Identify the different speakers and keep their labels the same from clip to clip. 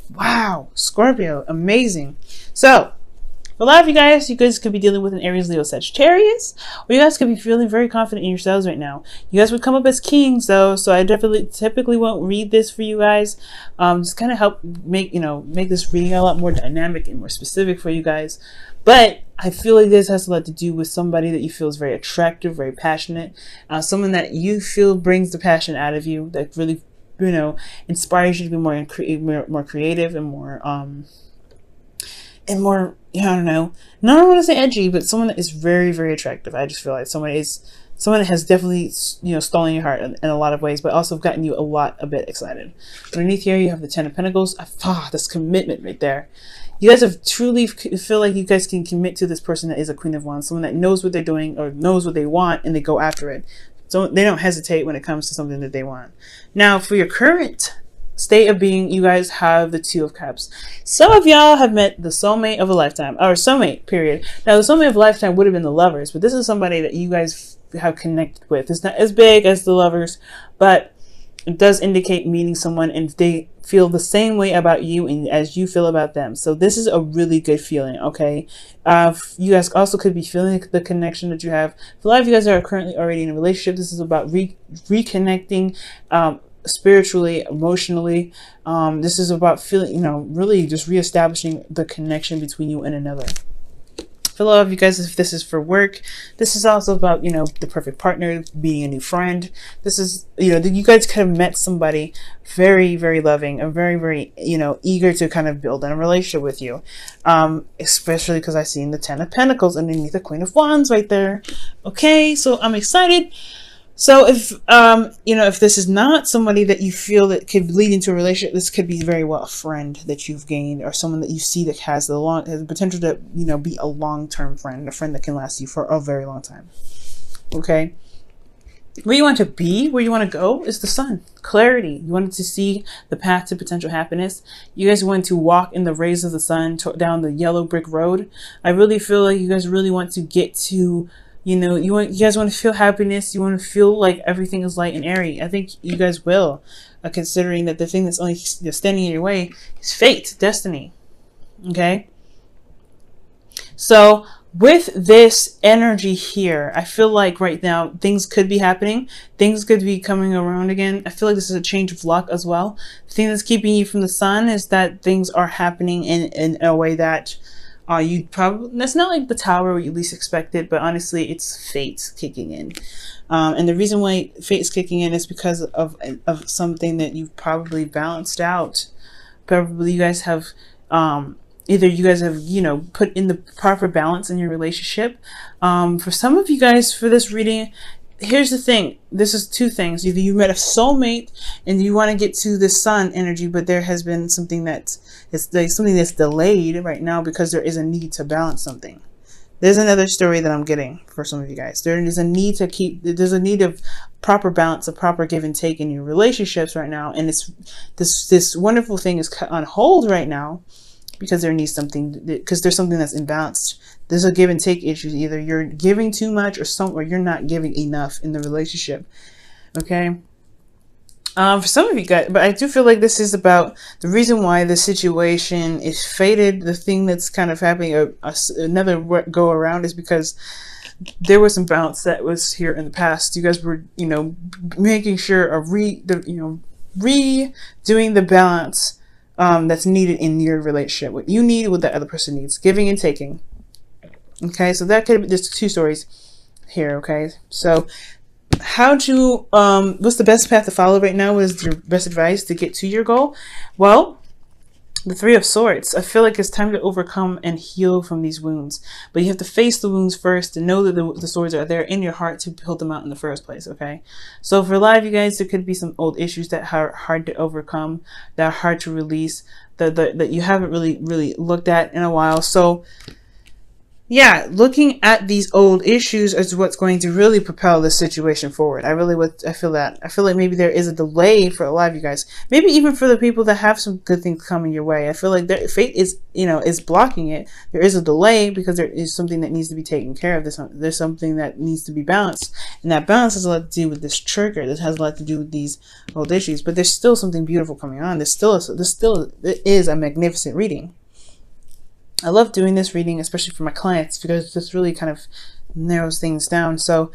Speaker 1: Wow, Scorpio, amazing. So for a lot of you guys could be dealing with an Aries, Leo, Sagittarius, or you guys could be feeling very confident in yourselves right now. You guys would come up as kings though, so I typically won't read this for you guys. Just kind of help make this reading a lot more dynamic and more specific for you guys. But I feel like this has a lot to do with somebody that you feel is very attractive, very passionate, someone that you feel brings the passion out of you, that really, inspires you to be more creative and more I don't know, not want to say edgy, but someone that is very, very attractive. I just feel like someone that has definitely, stolen your heart in a lot of ways, but also gotten you a bit excited. Underneath here, you have the Ten of Pentacles. This commitment right there. You guys have truly feel like you guys can commit to this person that is a Queen of Wands, someone that knows what they're doing or knows what they want, and they go after it. So they don't hesitate when it comes to something that they want. Now, for your current state of being, you guys have the Two of Cups. Some of y'all have met the soulmate of a lifetime, or soulmate, period. Now, the soulmate of a lifetime would have been the Lovers, but this is somebody that you guys have connected with. It's not as big as the Lovers, but it does indicate meeting someone and they feel the same way about you and as you feel about them. So this is a really good feeling, okay? You guys also could be feeling the connection that you have. For a lot of you guys that are currently already in a relationship, this is about reconnecting, spiritually, emotionally. This is about feeling, really just reestablishing the connection between you and another. For a lot of you guys, if this is for work, this is also about, the perfect partner, being a new friend. This is, you guys kind of met somebody very, very loving and very, very, eager to kind of build a relationship with you. Especially because I've seen the Ten of Pentacles underneath the Queen of Wands right there. Okay, so I'm excited. So if, if this is not somebody that you feel that could lead into a relationship, this could be very well a friend that you've gained or someone that you see that has the potential to, be a long-term friend, a friend that can last you for a very long time. Okay. Where you want to be, where you want to go is the sun. Clarity. You wanted to see the path to potential happiness. You guys want to walk in the rays of the sun down the yellow brick road. I really feel like you guys really want to get to, you guys want to feel happiness. You want to feel like everything is light and airy. I think you guys will, considering that the thing that's only standing in your way is fate, destiny. Okay. So with this energy here, I feel like right now things could be happening. Things could be coming around again. I feel like this is a change of luck as well. The thing that's keeping you from the sun is that things are happening in a way that that's not like the Tower where you least expect it, but honestly, it's fate kicking in. And the reason why fate is kicking in is because of something that you've probably balanced out. Probably you guys have, either you guys have, put in the proper balance in your relationship. For some of you guys, for this reading, here's the thing. This is two things. Either you met a soulmate and you want to get to the sun energy, but there has been something that's delayed right now because there is a need to balance something. There's another story that I'm getting for some of you guys. There's a need of proper balance, a proper give and take in your relationships right now. And it's this wonderful thing is on hold right now because there's something that's imbalanced. There's a give and take issue. Either you're giving too much or you're not giving enough in the relationship. Okay. For some of you guys, but I do feel like this is about the reason why the situation is fated. The thing that's kind of happening another go around is because there was some balance that was here in the past. You guys were, making sure of redoing the balance that's needed in your relationship. What you need, what the other person needs, giving and taking. Okay, so that could be, there's two stories here. Okay, so what's the best path to follow right now? What is your best advice to get to your goal? Well, the Three of Swords. I feel like it's time to overcome and heal from these wounds. But you have to face the wounds first and know that the swords are there in your heart to build them out in the first place, okay? So for a lot of you guys, there could be some old issues that are hard to overcome, that are hard to release, that you haven't really looked at in a while. So yeah, looking at these old issues is what's going to really propel this situation forward. I feel that. I feel like maybe there is a delay for a lot of you guys. Maybe even for the people that have some good things coming your way. I feel like their fate is, is blocking it. There is a delay because there is something that needs to be taken care of. There's something that needs to be balanced. And that balance has a lot to do with this trigger. This has a lot to do with these old issues. But there's still something beautiful coming on. It is a magnificent reading. I love doing this reading, especially for my clients, because this really kind of narrows things down. So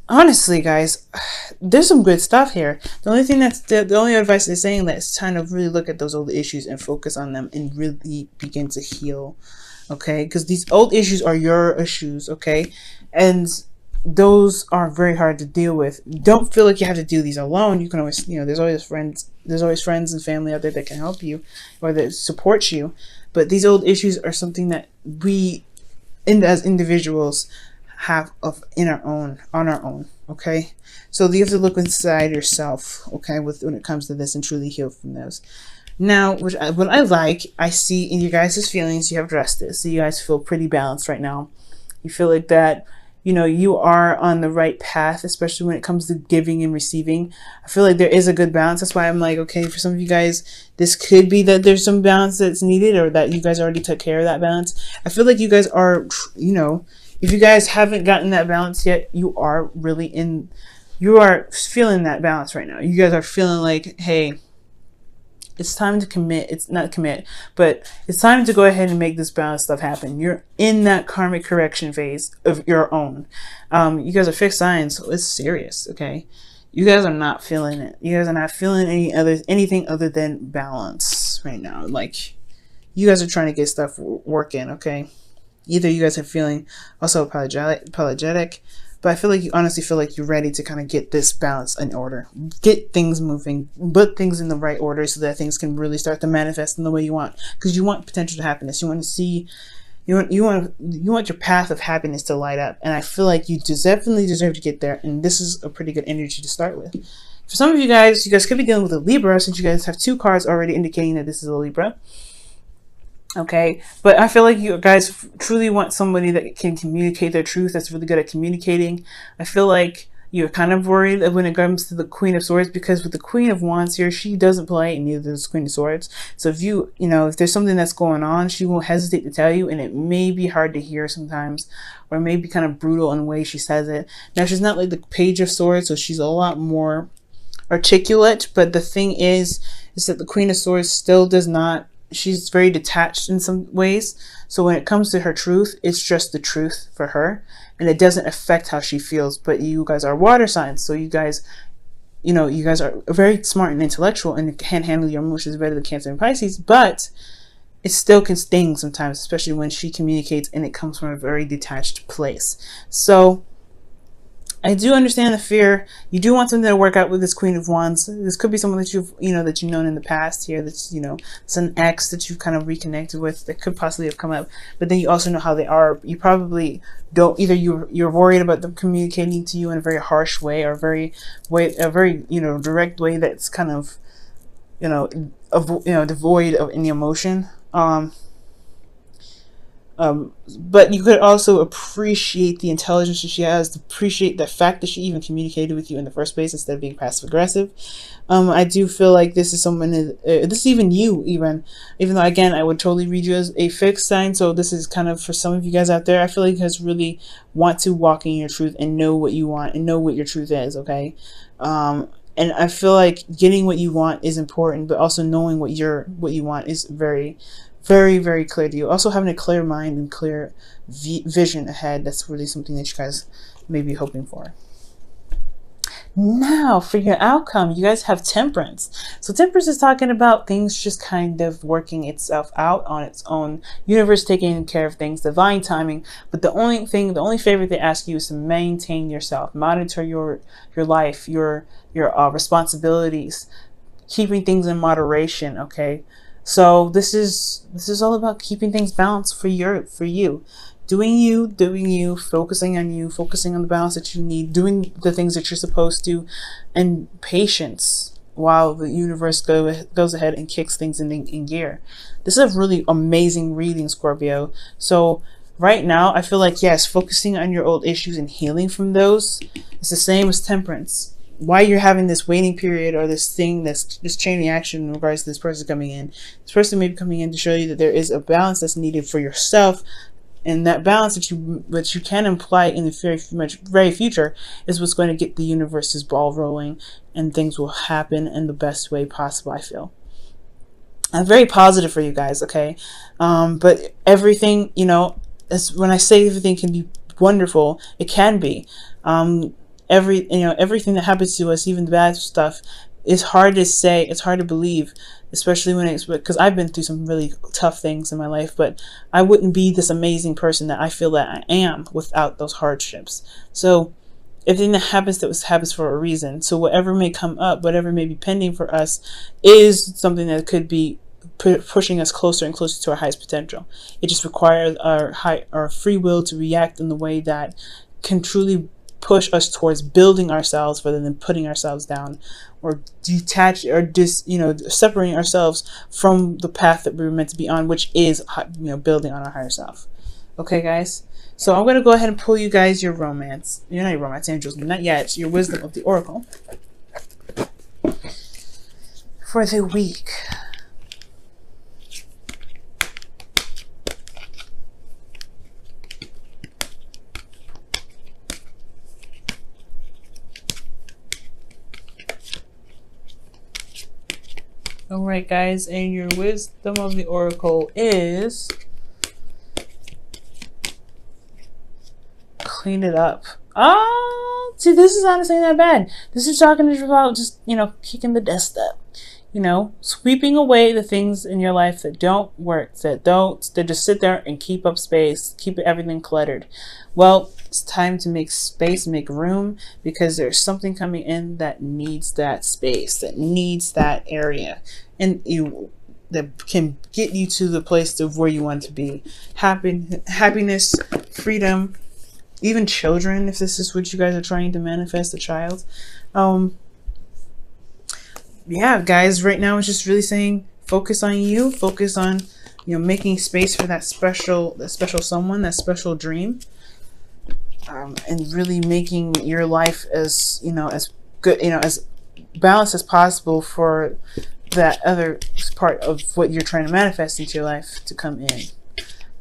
Speaker 1: honestly, guys, there's some good stuff here. The only thing the only advice they're saying that is kind of really look at those old issues and focus on them and really begin to heal. Okay, because these old issues are your issues. Okay, and those are very hard to deal with. Don't feel like you have to do these alone. You can always, there's always friends and family out there that can help you or that support you. But these old issues are something that we, as individuals, have on our own. Okay, so you have to look inside yourself. Okay, when it comes to this and truly heal from those. Now, what I like, I see in you guys' feelings, you have addressed this. So you guys feel pretty balanced right now. You feel like that. You are on the right path, especially when it comes to giving and receiving. I feel like there is a good balance. That's why I'm like, okay, for some of you guys, this could be that there's some balance that's needed or that you guys already took care of that balance. I feel like you guys are, if you guys haven't gotten that balance yet, you are feeling that balance right now. You guys are feeling like, hey, it's time to commit. It's not commit, but it's time to go ahead and make this balance stuff happen. You're in that karmic correction phase of your own. You guys are fixed signs, so it's serious, okay? You guys are not feeling it. You guys are not feeling anything other than balance right now. Like, you guys are trying to get stuff working, okay? Either you guys are feeling also apologetic, but I feel like you honestly feel like you're ready to kind of get this balance in order, get things moving, put things in the right order so that things can really start to manifest in the way you want. Because you want potential to happiness. You want to see, you want your path of happiness to light up. And I feel like you definitely deserve to get there. And this is a pretty good energy to start with. For some of you guys could be dealing with a Libra, since you guys have 2 cards already indicating that this is a Libra. Okay, but I feel like you guys truly want somebody that can communicate their truth, that's really good at communicating. I feel like you're kind of worried when it comes to the Queen of Swords, because with the Queen of Wands here, she doesn't play, and neither does the Queen of Swords. So if if there's something that's going on, she won't hesitate to tell you, and it may be hard to hear sometimes, or maybe kind of brutal in the way she says it. Now, she's not like the Page of Swords, so she's a lot more articulate, but the thing is that the Queen of Swords still does not, she's very detached in some ways. So when it comes to her truth, it's just the truth for her, and it doesn't affect how she feels. But you guys are water signs, so you guys are very smart and intellectual and can handle your emotions better than Cancer and Pisces, but it still can sting sometimes, especially when she communicates and it comes from a very detached place. So I do understand the fear. You do want something to work out with this Queen of Wands. This could be someone that you've known in the past here. That's it's an ex that you've kind of reconnected with that could possibly have come up. But then you also know how they are. You probably don't, either you're worried about them communicating to you in a very harsh way, or a very direct way that's kind of devoid of any emotion. But you could also appreciate the intelligence that she has, appreciate the fact that she even communicated with you in the first place instead of being passive aggressive. I do feel like this is someone, this is even you, even though, again, I would totally read you as a fixed sign. So this is kind of for some of you guys out there. I feel like you guys really want to walk in your truth and know what you want and know what your truth is, okay? And I feel like getting what you want is important, but also knowing what you want is very, very, very clear to you. Also having a clear mind and clear vision ahead, that's really something that you guys may be hoping for. Now, for your outcome, you guys have Temperance. So Temperance is talking about things just kind of working itself out on its own. Universe taking care of things, divine timing. But the only favor they ask you is to maintain yourself, monitor your life, your responsibilities, keeping things in moderation. Okay. So this is all about keeping things balanced for you. Doing you, focusing on the balance that you need, doing the things that you're supposed to, and patience while the universe goes ahead and kicks things in gear. This is a really amazing reading, Scorpio. So right now, I feel like, yes, focusing on your old issues and healing from those is the same as temperance. Why you're having this waiting period or this thing, this chain reaction in regards to this person coming in. This person may be coming in to show you that there is a balance that's needed for yourself, and that balance that you can imply in the very future is what's going to get the universe's ball rolling, and things will happen in the best way possible. I feel I'm very positive for you guys, okay? But everything, when I say everything can be wonderful, it can be. Everything that happens to us, even the bad stuff, is hard to say. It's hard to believe, especially when because I've been through some really tough things in my life. But I wouldn't be this amazing person that I feel that I am without those hardships. So everything that happens for a reason. So whatever may come up, whatever may be pending for us, is something that could be pushing us closer and closer to our highest potential. It just requires our free will to react in the way that can truly push us towards building ourselves rather than putting ourselves down or separating ourselves from the path that we were meant to be on, which is building on our higher self. Okay, guys. So I'm going to go ahead and pull you guys your romance. You're not your romance angels, but not yet. It's your wisdom of the oracle for the week. Alright, guys, and your wisdom of the oracle is clean it up. Oh, see, this is honestly not bad. This is talking about just, kicking the dust up. Sweeping away the things in your life that don't work, that just sit there and keep up space, keep everything cluttered. Well, it's time to make space, make room, because there's something coming in that needs that space, that needs that area, and that can get you to the place of where you want to be. Happiness, freedom, even children, if this is what you guys are trying to manifest, a child. Yeah, guys, right now it's just really saying focus on you, focus on making space for that special someone, that special dream, and really making your life as as good, as balanced as possible for that other part of what you're trying to manifest into your life to come in.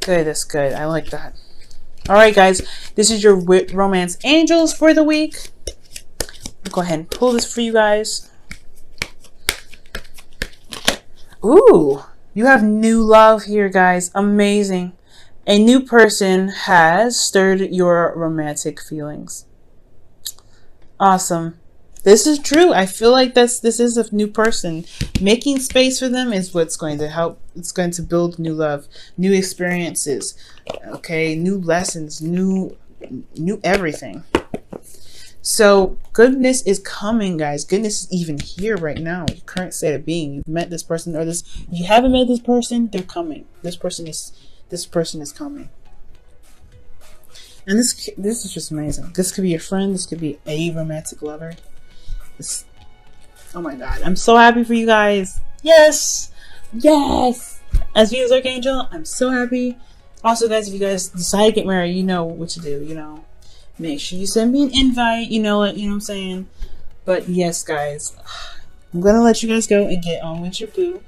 Speaker 1: Good, that's good. I like that. All right, guys, this is your romance angels for the week. I'll go ahead and pull this for you guys. Ooh, you have new love here, guys. Amazing. A new person has stirred your romantic feelings. Awesome. This is true. I feel like this is a new person. Making space for them is what's going to help. It's going to build new love, new experiences, okay, new lessons, new everything. So goodness is coming, guys. Goodness is even here right now. Your current state of being. You've met this person, or if you haven't met this person, they're coming. This person is coming. And this is just amazing. This could be your friend. This could be a romantic lover. Oh my God, I'm so happy for you guys. Yes, yes. As Venus Archangel, I'm so happy. Also, guys, if you guys decide to get married, you know what to do. Make sure you send me an invite. You know what I'm saying. But yes, guys, I'm gonna let you guys go and get on with your boo.